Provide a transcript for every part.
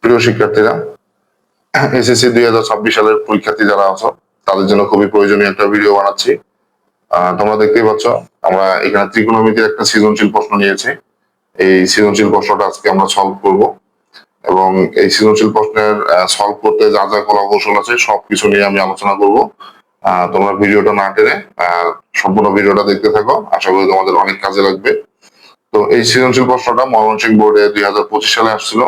প্রিয় শিক্ষার্থীরা, এসএসসি 2026 সালের পরীক্ষার্থী যারা আছো তাদের জন্য খুবই প্রয়োজনীয় একটা ভিডিও বানাচ্ছি। তোমরা দেখতেই পাচ্ছ আমরা এখানে ত্রিকোণমিতির একটা সৃজনশীল প্রশ্ন নিয়েছি। এই সৃজনশীল প্রশ্নটা আজকে আমরা সলভ করব এবং এই সৃজনশীল প্রশ্নের সলভ করতে যা যা কলা কৌশল আছে সবকিছু নিয়ে আমি আলোচনা করব। তোমরা ভিডিওটা না টেনে সম্পূর্ণ ভিডিওটা দেখতে থাকো, আশা করি তোমাদের অনেক কাজে লাগবে। তো এই সৃজনশীল প্রশ্নটা ময়মনসিংহ বোর্ডে 2025 সালে আসছিল।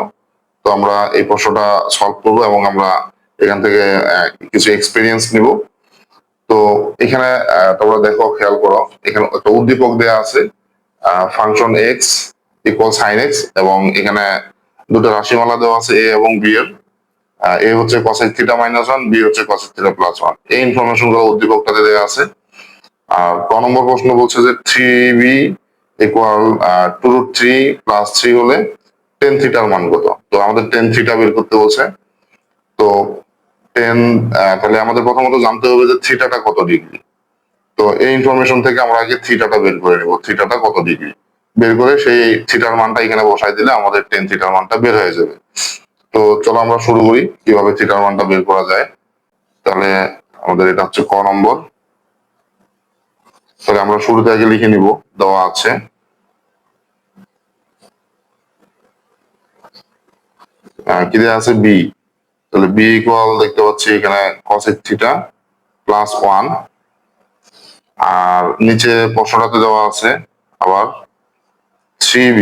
তো আমরা এই প্রশ্নটা সলভ করবো এবং আমরা এখান থেকে কিছু এক্সপিরিয়েন্স নিব। তো এখানে তোমরা দেখো, খেয়াল করো, এখানে একটা উদ্দীপক দেওয়া আছে, function x equal sine x, এবং এখানে দুটো রাশিমালা দেওয়া আছে এ এবং বি এর। এ হচ্ছে cosec theta minus one, B হচ্ছে কসেক থিটা প্লাস ওয়ান। এই ইনফরমেশন গুলো উদ্দীপকটাতে দেওয়া আছে। আর ক নম্বর প্রশ্ন বলছে যে 3b ইকুয়াল 2√3 প্লাস 3 হলে টেন থিটার মান কত। তো আমাদের টেন থিটা বের করতে বলছে। তো তাহলে আমাদের প্রথমত জানতে হবে যে থিটাটা কত ডিগ্রি। তো এই ইনফরমেশন থেকে আমরা আগে থিটাটা বের করে নেব, থিটাটা কত ডিগ্রি বের করে সেই থিটার মানটা এখানে বসাই দিলে আমাদের টেন থিটার মানটা বের হয়ে যাবে। তো চলো আমরা শুরু করি কিভাবে থিটার মানটা বের করা যায়। তাহলে আমাদের এটা হচ্ছে ক নম্বর। তাহলে আমরা শুরুতে আগে লিখে নিব, দেওয়া আছে কি দেওয়া আছে, বি। তাহলে বি ইকুয়াল দেখতে পাচ্ছি এখানে কসেক থিটা প্লাস ওয়ান, আর নিচে প্রশ্নটাতে দেওয়া আছে আবার 3b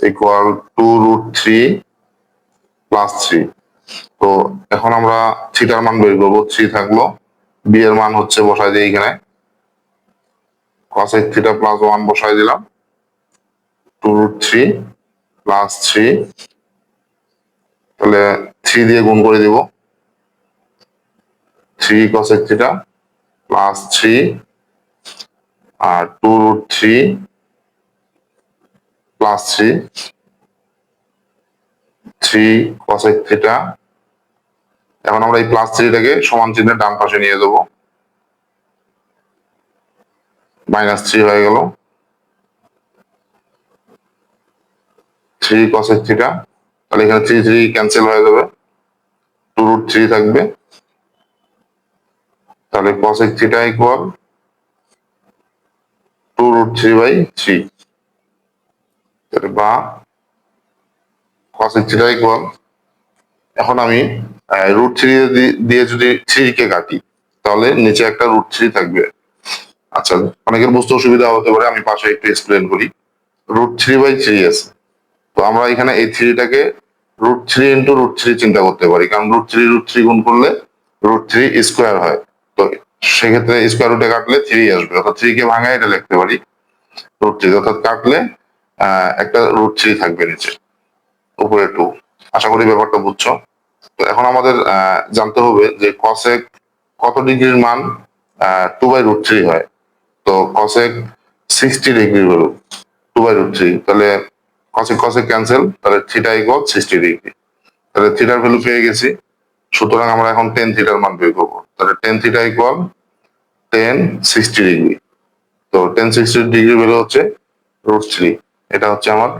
ইকুয়াল 2√3 প্লাস 3। তো এখন আমরা থিটার মান বের করবো। 3 থাকলো, বি এর মান হচ্ছে বসাই দিই এখানে কসেক থিটা প্লাস ওয়ান বসাই দিলাম, 2√3 প্লাস 3। তাহলে 3 দিয়ে গুণ করে দিব, 3 কসেক থিটা প্লাস 3 আর 2√3 প্লাস 3 কসেক থিটা। এখন আমরা এই প্লাস 3টাকে সমান চিহ্নের ডান পাশে নিয়ে দেবো, -3 হয়ে গেল, 3 কসেক থিটা। তাহলে এখানে 3 3 ক্যান্সেল হয়ে যাবে, 2√3 থাকবে। তাহলে কসেক থিটা ইকুয়াল 2√3/3। তাহলে বা কসেক থিটা ইকুয়াল, এখন আমি √3 দিয়ে যদি 3 কে কাটি তাহলে নিচে একটা √3 থাকবে। আচ্ছা, অনেকের বুঝতে অসুবিধা হতে পারে, আমি পাশে একটু এক্সপ্লেন করি। √3/3 আছে, তো আমরা এখানে এই 3টাকে √3 ইন্টু √3 চিন্তা করতে পারি, কারণ √3 গুণ করলে √3 স্কোয়ার হয়। তো সেক্ষেত্রে স্কোয়ার রুটে কাটলে 3 আসবে, অর্থাৎ 3 কে ভাঙায় এটা লিখতে পারি √3, অর্থাৎ কাটলে একটা √3 থাকবে নিচে, উপরে 2। আশা করি ব্যাপারটা বুঝছো। তো এখন আমাদের জানতে হবে যে কসেক কত ডিগ্রির মান 2/√3 হয়। তো কসেক 60 ডিগ্রি হলো 2/√3, তাহলে কসেক কসেক ক্যান্সেল, তাহলে থিটা ইকুয়াল 60 ডিগ্রি। তাহলে থিটার ভ্যালু পেয়ে গেছি, সুতরাং আমরা এখন টেন থিটার মান বের করবো। তাহলে টেন থিটা ইকুয়াল 1060 ডিগ্রি। তো 1060 ডিগ্রি ভ্যালু হচ্ছে √3। এটা হচ্ছে আমার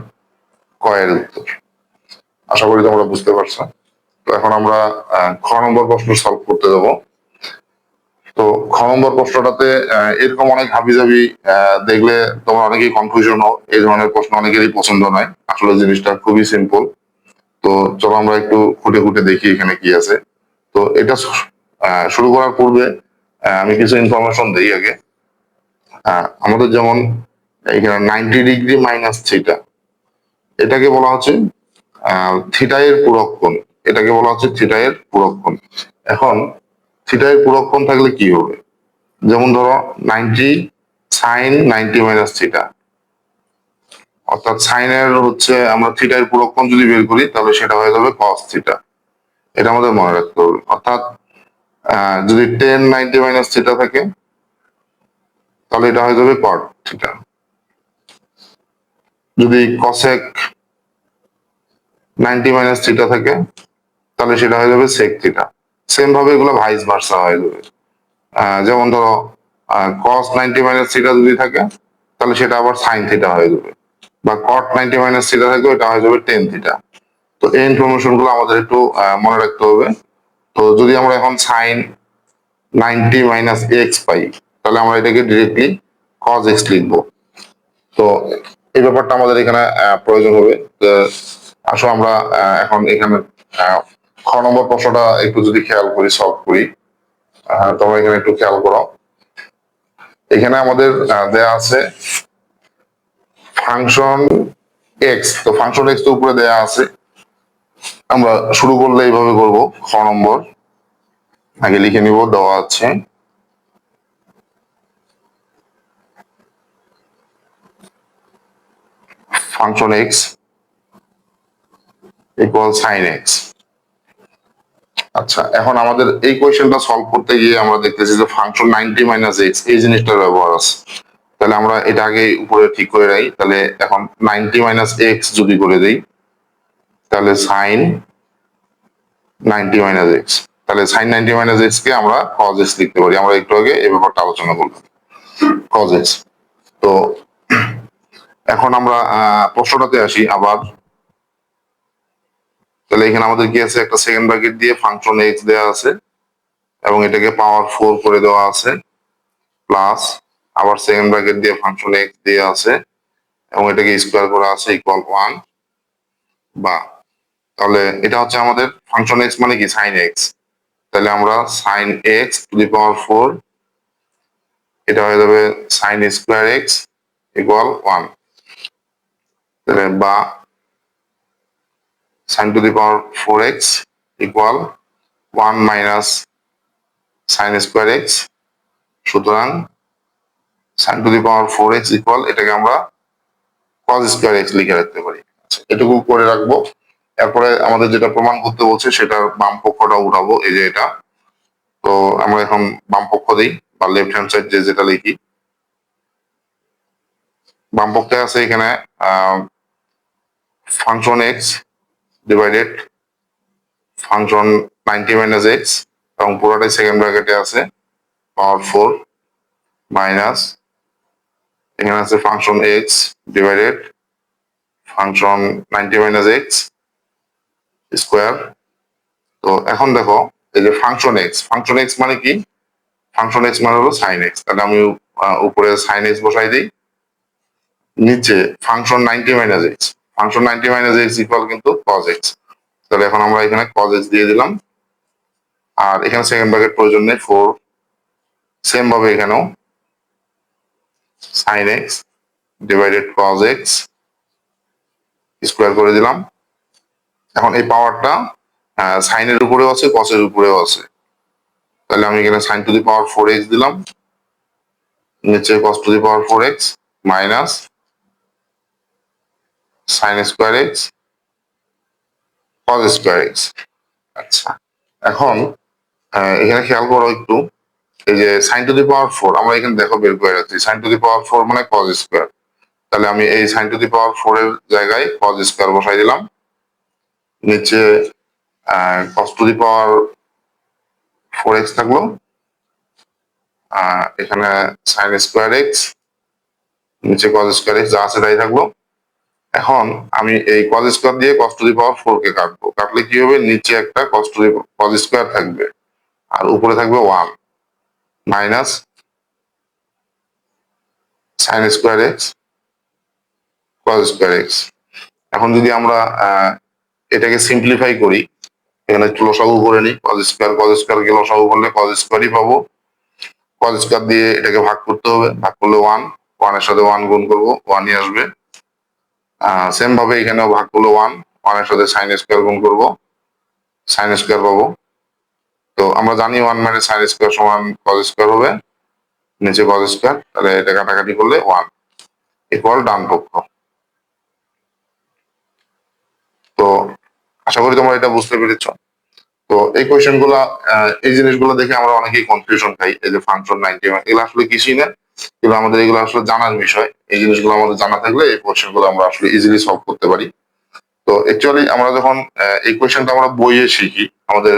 কয়ের উত্তর। আশা করি তোমরা বুঝতে পারছো। তো এখন আমরা খ নম্বর প্রশ্ন সলভ করতে যাবো। তো খ নম্বর প্রশ্নটাতে এরকম অনেক হাবিজাবি দেখলে তোমরা অনেকেই কনফিউশন হও, এই ধরনের প্রশ্ন অনেকেরই পছন্দ নয়। আসলে জিনিসটা খুবই সিম্পল। তো চলো আমরা একটু খুঁটে খুঁটে দেখি এখানে কি আছে। তো এটা শুরু করার পূর্বে আমি কিছু ইনফরমেশন দিই আগে। আমাদের যেমন এখানে 90 ডিগ্রি মাইনাস থিটা, এটাকে বলা হচ্ছে থিটা এর পূরক কোণ। এটাকে বলা হচ্ছে থিটা এর পূরক কোণ। এখন থিটা এর পূরক কোণ থাকলে কি হবে, যেমন ধরো 90 সাইন 90 মাইনাস থিটা, অর্থাৎ সাইনের হচ্ছে আমরা থিটা এর পূরক কোণ যদি বের করি তাহলে সেটা হয়ে যাবে কস থিটা। এটা আমাদের মনে রাখতে হবে। অর্থাৎ যদি 10 90 মাইনাস থিটা থাকে তাহলে এটা হয়ে যাবে কট থিটা। যদি কসেক 90 মাইনাস থিটা থাকে তাহলে সেটা হয়ে যাবে সেক থিটা। সেম ভাবে এগুলো ভাইস ভার্সা হয়ে যাবে। যেমন ধরো কস 90 মাইনাস থিটা যদি থাকে তাহলে সেটা আবার সাইন থিটা হয়ে যাবে, বা কট 90 মাইনাস থিটা থাকবে এটা হয়ে যাবে টেন থিটা। তো এই ইনফরমেশন গুলো আমাদের একটু মনে রাখতে হবে। তো যদি আমরা এখন সাইন 90 মাইনাস এক্স পাই, তাহলে আমরা এটাকে ডিরেক্টলি কজ এক্স লিখবো। তো এই ব্যাপারটা আমাদের এখানে প্রয়োজন হবে। আসলে আমরা এখন এখানে খ নম্বর প্রশ্নটা একটু যদি খেয়াল করি, সলভ করি, তোমরা এখানে একটু খেয়াল করো। এখানে আমাদের দেয়া আছে ফাংশন এক্স। তো ফাংশন এক্স তো উপরে দেয়া আছে, আমরা শুরু করলে এইভাবে করব। খ নম্বর আগে লিখে নিব, দেওয়া আছে function x equal sine x. আচ্ছা, এখন আমাদের এই কোয়েশ্চেনটা সলভ করতে গিয়ে আমরা দেখতেছি যে ফাংশন 90 মাইনাস এক্স এই জিনিসটার ব্যবহার আছে। তাহলে আমরা এটা আগে উপরে ঠিক করে রাখি। তাহলে এখন 90 মাইনাস এক্স যদি করে দিই, তাহলে সাইন 90 মাইনাস এক্স, তাহলে সাইন 90 মাইনাস এক্স কে আমরা কজ এক্স লিখতে পারি। আমরা একটু আগে এই ব্যাপারটা আলোচনা করলাম, কজ এক্স। তো এখন আমরা প্রশ্নটাতে আসি আবার। তাহলে এখানে আমাদের কি আছে, একটা সেকেন্ড ব্র্যাকেট দিয়ে ফাংশন এক্স দেওয়া আছে এবং এটাকে পাওয়ার 4 করে দেওয়া আছে, প্লাস আবার সেকেন্ড ব্র্যাকেট দিয়ে ফাংশন এক্স দেওয়া আছে এবং এটাকে স্কোয়ার করা আছে ইকুয়াল 1। বা তাহলে এটা হচ্ছে আমাদের ফাংশন এক্স মানে কি, সাইন এক্স। তাহলে আমরা sine x to the power 4, এটা হয়ে যাবে সাইন স্কোয়ার এক্স ইকুয়াল 1। তাহলে বা sine to the power 4x equal 1 minus sine square x. সুতরাং sine to the power 4x equal, এটাকে আমরা কজ স্কোয়ার এক্স লিখে রাখতে পারি। আচ্ছা, এটুকু করে রাখবো। এরপরে আমাদের যেটা প্রমাণ করতে বলছে সেটার বাম পক্ষটা উঠাবো, এই যে এটা। তো আমরা এখন বাম পক্ষ দিই বা লেফট হ্যান্ড সাইড যেটা লিখি, বাম পক্ষে আছে এখানে function x divided function 90 minus x এবং পুরোটাই সেকেন্ড ব্র্যাকেটে আছে পাওয়ার 4 মাইনাস এখানে আছে function x divided function 90 minus x square. তো এখন দেখো এই যে ফাংশন এক্স মানে কি, ফাংশন এক্স মানে হলো সাইন এক্স। তাহলে আমি উপরে সাইন এক্স বসাই দিই, নিচে function 90 minus x, function 90 minus x equal কিন্তু কজ এক্স। তাহলে এখন আমরা এখানে কজ এক্স দিয়ে দিলাম, আর এখানে সেকেন্ড ব্র্যাকেট প্রয়োজন নেই, 4। সেম ভাবে এখানেও sine x divided cos x square করে দিলাম। এখন এই পাওয়ারটা সাইনের উপরেও আছে, কসের উপরেও আছে। তাহলে আমি এখানে sign to the power 4x দিলাম, নিচে cos to the power 4x minus sine square x cos square x. আচ্ছা, এখন এখানে খেয়াল করো একটু, এই যে সাইন টু দি পাওয়ার 4 আমরা এখানে দেখো বের করে রাখছি, সাইন টু দি পাওয়ার 4 মানে কস স্কোয়ার। তাহলে আমি এই সাইন টু দি পাওয়ার 4 এর জায়গায় কস স্কোয়ার বসাই দিলাম, নিচে cos to the power 4x থাকলো, এখানে সাইন স্কোয়ার এক্স নিচে কস স্কোয়ার এক্স যা আছে তাই থাকলো। এখন আমি এই কস স্কোয়ার দিয়ে কস টু দি পাওয়ার 4 কে কাটবো, কাটলে কি হবে, নিচে একটা কস টু দি কস স্কোয়ার থাকবে আর উপরে থাকবে 1 minus sine square x cos square x. এখন যদি আমরা এটাকে সিম্পলিফাই করি, এখানে একটু লসাগু করে নিই, কস স্কোয়ার কে লসাগু করলে কস স্কোয়ারই পাবো। কস স্কোয়ার দিয়ে এটাকে ভাগ করতে হবে, ভাগ করলে 1 এর সাথে 1 গুণ করবো, 1ই আসবে। সেম ভাবে এখানেও ভাগ করলে 1 এর সাথে সাইন স্কোয়ার গুণ করবো, সাইন স্কোয়ার পাবো। তো আমরা জানি 1 মাইনাস সাইন স্কোয়ার সমান কস স্কোয়ার হবে, নিচে কস স্কোয়ার, তাহলে এটা কাটাকাটি করলে 1 ইকুয়াল ডান পক্ষ। তো আশা করি তোমরা এটা বুঝতে পেরেছ। তো এই কোয়েশ্চেন গুলা, এই জিনিসগুলো দেখে আমরা অনেকেই কনফিউশন খাই। এই যে ফাংশন 90 এগুলো আসলে কিছুই না, কিন্তু আমাদের এগুলো আসলে জানার বিষয়। এই জিনিসগুলো আমাদের জানা থাকলে এই কোয়েশ্চেন গুলো আমরা আসলে ইজিলি সলভ করতে পারি। তো অ্যাকচুয়ালি আমরা যখন এই কোয়েশ্চেনটা আমরা বইয়ে শিখি, আমাদের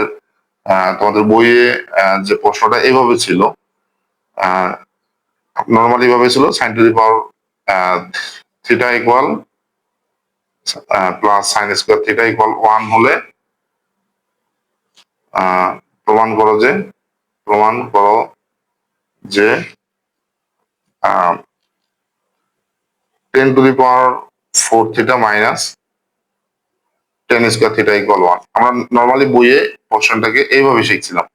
তোমাদের বইয়ে যে প্রশ্নটা এইভাবে ছিল, নর্মালি ভাবে ছিল sine to the power theta equal plus sine square theta equal 1 হলে প্রমাণ করো যে 10⁴ theta minus 10 square theta equal 1। আমরা নর্মালি বইয়ে কোশ্চেনটাকে এইভাবে শিখছিলাম।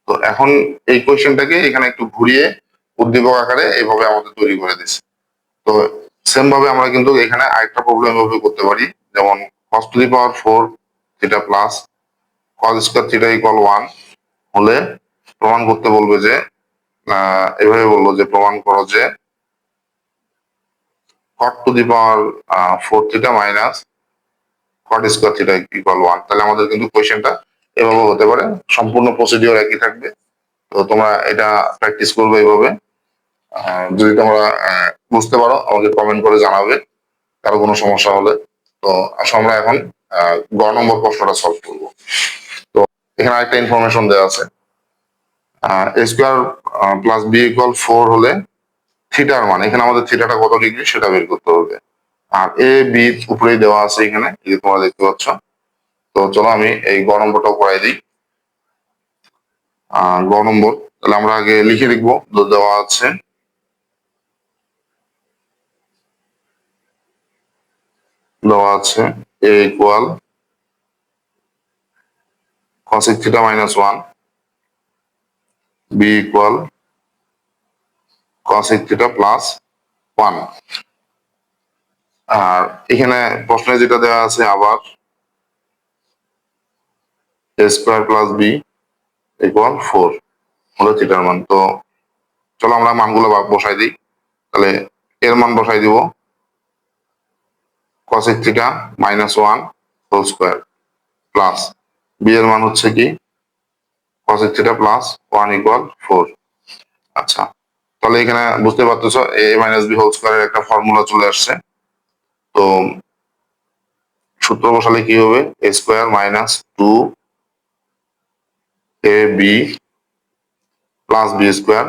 তো এখন এই কোশ্চেনটাকে এখানে একটু ঘুরিয়ে উদ্দীপক আকারে এইভাবে আমাদের তৈরি করে দিচ্ছে। তো সেম ভাবে আমরা কিন্তু এখানে আরেকটা প্রবলেম এভাবে করতে পারি, যেমন cos⁴ theta plus cos² theta equal 1 হলে প্রমাণ করতে বলবে যে এভাবে বলবো যে প্রমাণ করো যে cot⁴ theta minus cot² theta equal 1। তাহলে আমাদের কিন্তু কোয়েশ্চেনটা এভাবে হতে পারে, সম্পূর্ণ প্রসিডিওর একই থাকবে। তো তোমরা এটা প্র্যাকটিস করবে এইভাবে। যদি তোমরা বুঝতে পারো আমাকে কমেন্ট করে জানাবে কারো কোনো সমস্যা হলে। তো আসলে আমরা এখন গ নম্বর প্রশ্নটা সলভ করবো। তো এখানে আরেকটা ইনফরমেশন দেওয়া আছে, a square plus B equal 4 হলে থিটার মান, এখানে আমাদের থিটাটা কত ডিগ্রি সেটা বের করতে হবে। আর এ বি উপরেই দেওয়া আছে এখানে, এই যে তোমরা দেখতে পাচ্ছ। তো চলো আমি এই গ নম্বরটাও করাই দিই। গ নম্বর তাহলে আমরা আগে লিখে লিখবো, দেওয়া আছে a equal cosec theta minus 1, b equal cosec theta plus 1। আর এখানে প্রশ্নে যেটা দেওয়া আছে আবার a square plus B equal 4 হলো থিটার মান। তো চলো আমরা মানগুলো বসাই দিই। তাহলে এর মান বসাই দিব cosec theta minus 1 whole square plus B এর মান হচ্ছে কি cosec থিটা প্লাস 1 ইকুয়াল 4। আচ্ছা, তাহলে এখানে বুঝতে পারতেছো এ মাইনাস বি হোল স্কোয়ারের একটা ফর্মুলা চলে আসছে। তো সূত্র বসালে কি হবে, a square minus 2 a b plus b square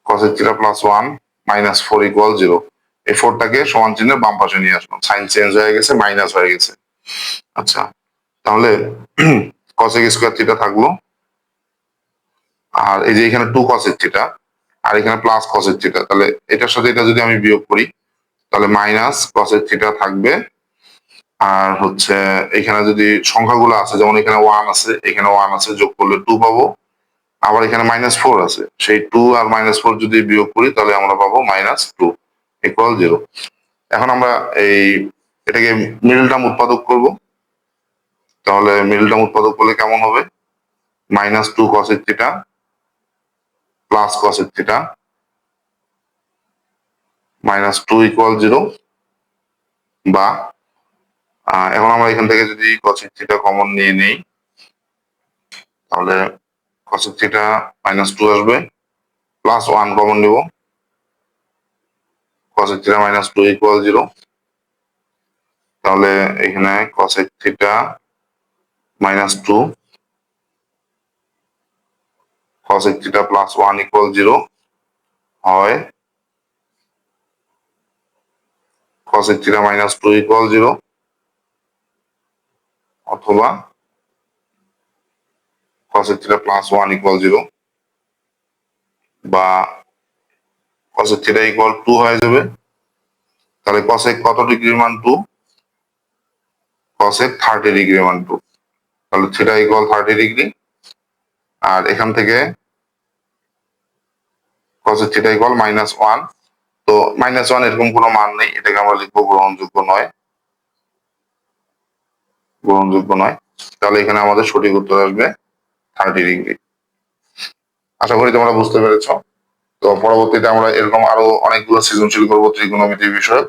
cosec theta plus 1 minus 4 equal 0। এই 4টাকে সমান চিহ্নের বাম পাশে নিয়ে আসবো, সাইন চেঞ্জ হয়ে গেছে, মাইনাস হয়ে গেছে। আচ্ছা, তাহলে cosec স্কোয়ার থিটা থাকলো, আর এই যে এখানে 2 cosec থিটা আর এখানে প্লাস cosec থিটা, তাহলে এটার সাথে এটা যদি আমি বিয়োগ করি তাহলে মাইনাস cosec থিটা থাকবে। আর হচ্ছে এখানে যদি সংখ্যাগুলো আছে, যেমন এখানে 1 আছে, এখানে 1 আছে, যোগ করলে 2 পাবো। আবার এখানে -4 আছে, সেই 2 আর -4 যদি বিয়োগ করি তাহলে আমরা পাবো -2 ইকুয়াল 0। এখন আমরা এটাকে মিডল টার্ম উৎপাদক করব। তাহলে মিডল টার্ম উৎপাদক করলে কেমন হবে, -2 cosec theta plus cosec theta -2 equal 0। বা এখন আমরা এখান থেকে যদি cosec থিটা কমন নিয়ে নেই তাহলে cosec থিটা -2 আসবে, প্লাস 1 কমন নিব, cosec থিটা -2 ইকুয়াল 0। তাহলে এখানে cosec theta -2 cosec theta plus 1 equal 0 হয় cosec থিটা -2 ইকুয়াল 0, অথবা cosec থিটা প্লাস 1 ইকুয়াল 0, বা cosec থিটা ইকুয়াল 2 হয়ে যাবে। তাহলে cosec কত ডিগ্রির মান 2, cosec 30 ডিগ্রির মান 2। তাহলে থিটা ইকুয়াল 30 ডিগ্রি। আর এখান থেকে cosec থিটা ইকুয়াল -1। তো -1 এরকম কোনো মান নেই, এটাকে আমরা লিখবো গ্রহণযোগ্য নয়, গ্রহণযোগ্য নয়। তাহলে এখানে আমাদের সঠিক উত্তর আসবে 30 ডিগ্রি। আশা করি তোমরা বুঝতে পেরেছো। তো পরবর্তীতে আমরা এরকম আরো অনেকগুলো সৃজনশীল করবো ত্রিকোণমিতি বিষয়ক,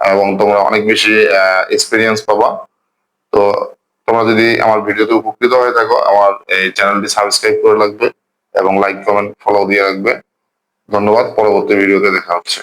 এবং তোমরা অনেক বেশি এক্সপিরিয়েন্স পাবা। তো তোমরা যদি আমার ভিডিওতে উপকৃত হয়ে থাকো, আমার এই চ্যানেলটি সাবস্ক্রাইব করে রাখবে এবং লাইক কমেন্ট ফলো দিয়ে রাখবে। ধন্যবাদ, পরবর্তী ভিডিওতে দেখা হচ্ছে।